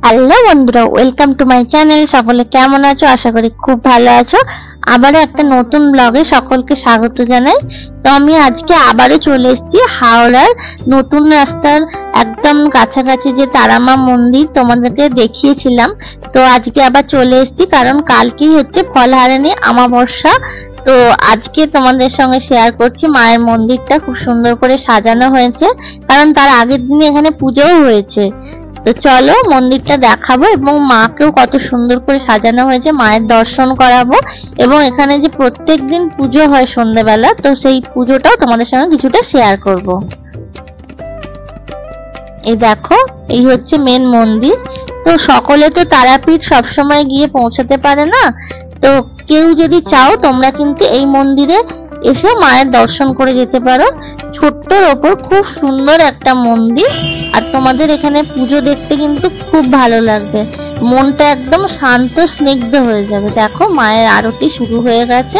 Hello বন্ধুরা, welcome to my channel. সকলে কেমন আছো? আশা করি খুব ভালো আছো। আবারও একটা নতুন ব্লগে সকলকে স্বাগত জানাই। তো আমি আজকে আবারও চলে এসেছি হাওড়ার নতুন রাস্তার একদম কাছাকাছি যে তারামা মন্দির তোমাদেরকে দেখিয়েছিলাম। তো আজকে আবার চলে এসেছি, কারণ কালকেই হচ্ছে ফলহারিণী অমাবস্যা। তো আজকে তোমাদের সঙ্গে শেয়ার করছি মায়ের মন্দিরটা খুব সুন্দর করে সাজানো হয়েছে, কারণ তার আগের দিনে এখানে পুজোও হয়েছে। তো চলো মন্দিরটা দেখাবো এবং মাকেও কত সুন্দর করে সাজানো হয়েছে, মায়ের দর্শন করাবো। এবং এখানে যে প্রত্যেক দিন পুজো হয় সন্ধ্যেবেলা, তো সেই পুজোটাও তোমাদের সঙ্গে কিছুটা শেয়ার করব। এই দেখো, এই হচ্ছে মেন মন্দির। তো সকলে তো তারাপীঠ সবসময় গিয়ে পৌঁছাতে পারে না, তো কেউ যদি চাও তোমরা কিন্তু এই মন্দিরে এসে মায়ের দর্শন করে যেতে পারো। ছোট্টর ওপর খুব সুন্দর একটা মন্দির, আর তোমাদের এখানে পুজো দেখতে কিন্তু খুব ভালো লাগবে, মনটা একদম শান্ত স্নিগ্ধ হয়ে যাবে। দেখো মায়ের আরতি শুরু হয়ে গেছে।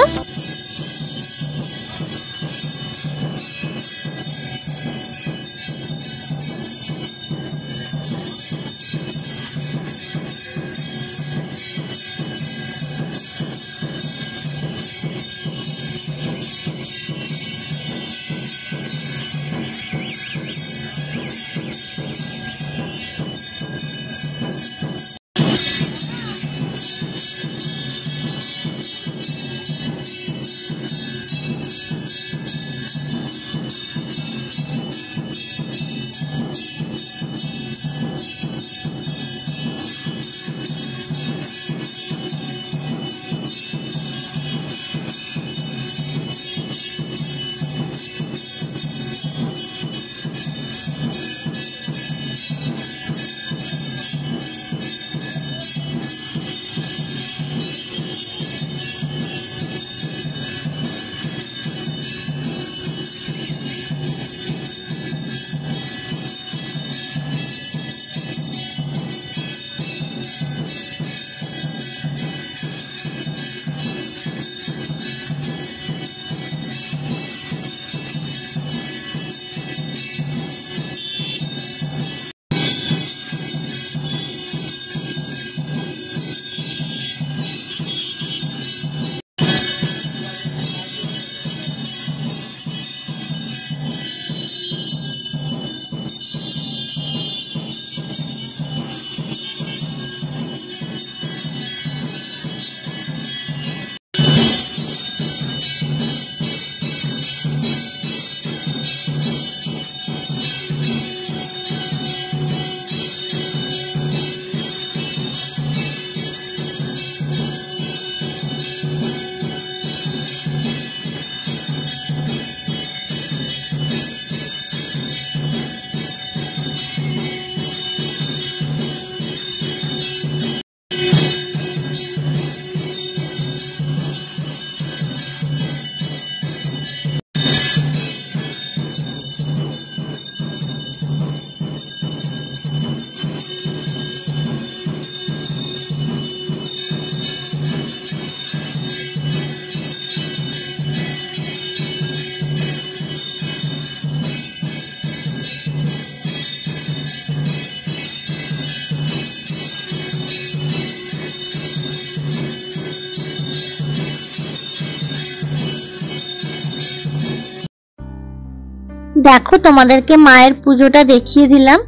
দেখো তোমাদেরকে মায়ের পুজোটা দেখিয়ে দিলাম।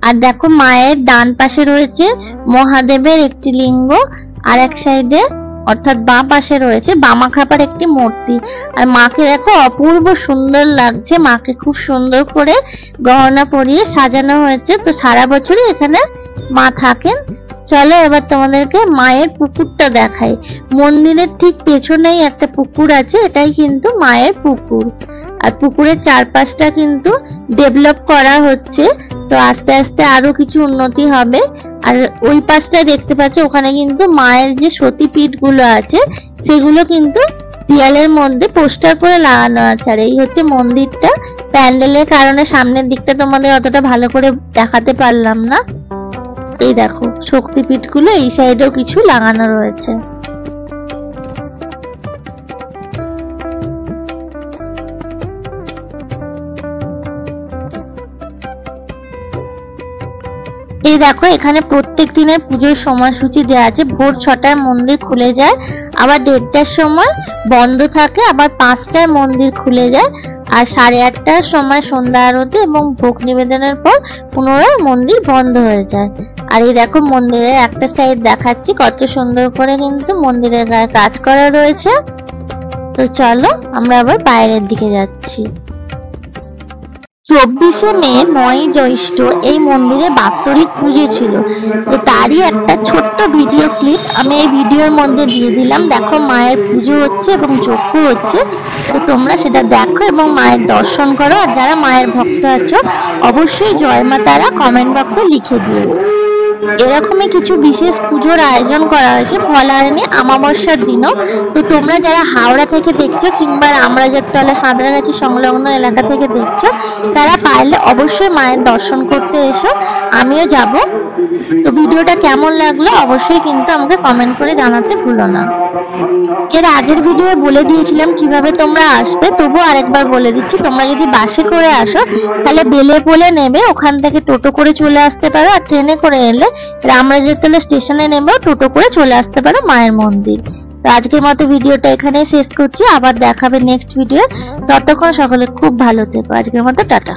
আর দেখো মায়ের ডান পাশে রয়েছে মহাদেবের একটি লিঙ্গ, আর এক সাইডে অর্থাৎ বাঁ পাশে রয়েছে বামাখ্যাপার একটি মূর্তি। আর মাকে দেখো অপূর্ব সুন্দর লাগছে, মাকে খুব সুন্দর করে গহনা পরিয়ে সাজানো হয়েছে। তো সারা বছরই এখানে মা থাকেন। চলো এবার তোমাদেরকে মায়ের পুকুরটা দেখাই। মন্দিরের ঠিক পেছনেই একটা পুকুর আছে, এটাই কিন্তু মায়ের পুকুর। আর পুকুরের চারপাশটা কিন্তু ডেভেলপ করা হচ্ছে, তো আস্তে আস্তে আরো কিছু উন্নতি হবে। আর ওই পাশটা দেখতে পাচ্ছ, ওখানে কিন্তু মায়ের যে সতীপীঠ গুলো আছে সেগুলো কিন্তু দেয়ালের মধ্যে পোস্টার করে লাগানো আছে। আর এই হচ্ছে মন্দিরটা। প্যান্ডেলের কারণে সামনের দিকটা তোমাদের অতটা ভালো করে দেখাতে পারলাম না। এই দেখো শক্তিপীঠ গুলো এই সাইডেও কিছু লাগানো রয়েছে। এই দেখো এখানে প্রত্যেক দিনের পুজোর সময়সূচি দেওয়া আছে। ভোর 6টায় মন্দির খুলে যায়, আবার 1:30টার সময় বন্ধ থাকে, আবার 5টায় মন্দির খুলে যায়, আর 8:30টার সময় সন্ধ্যা আরতি এবং ভোগ নিবেদনের পর পুনরায় মন্দির বন্ধ হয়ে যায়। আর এই দেখো মন্দিরের একটা সাইড দেখাচ্ছি, কত সুন্দর করে কিন্তু মন্দিরের গায়ে কাজ করা রয়েছে। তো চলো আমরা আবার বাইরের দিকে যাচ্ছি। 24শে মে 9ই জ্যৈষ্ঠ এই মন্দিরে বাৎসরিক পুজো ছিল, তো তারই একটা ছোট্ট ভিডিও ক্লিপ আমি এই ভিডিওর মধ্যে দিয়ে দিলাম। দেখো মায়ের পুজো হচ্ছে এবং যজ্ঞ হচ্ছে, তো তোমরা সেটা দেখো এবং মায়ের দর্শন করো। আর যারা মায়ের ভক্ত আছো অবশ্যই জয় মা তারা কমেন্ট বক্সে লিখে দিও। এরকমই কিছু বিশেষ পুজোর আয়োজন করা হয়েছে ফলহারিণী অমাবস্যার দিনও। তো তোমরা যারা হাওড়া থেকে দেখছো কিংবা রামরাজারতলা সাঁতরাগাছি সংলগ্ন এলাকা থেকে দেখছো, তারা পারলে অবশ্যই মায়ের দর্শন করতে এসো, আমিও যাব। তো ভিডিওটা কেমন লাগলো অবশ্যই কিন্তু আমাকে কমেন্ট করে জানাতে ভুলো না। এর আগের ভিডিও বলে দিয়েছিলাম কিভাবে তোমরা আসবে, তবু আরেকবার বলে দিচ্ছি। তোমরা যদি বাসে করে আসো তাহলে বেলেপোলে নেবে, ওখান থেকে টোটো করে চলে আসতে পারো, আর ট্রেনে করে এলে রামরাজারতলা স্টেশনে নেমেও টোটো করে চলে আসতে পারো মায়ের মন্দির। তো আজকের মতো ভিডিওটা এখানেই শেষ করছি, আবার দেখাবে নেক্সট ভিডিও। ততক্ষণ সকলে খুব ভালো থেকো। আজকের মতো টাটা।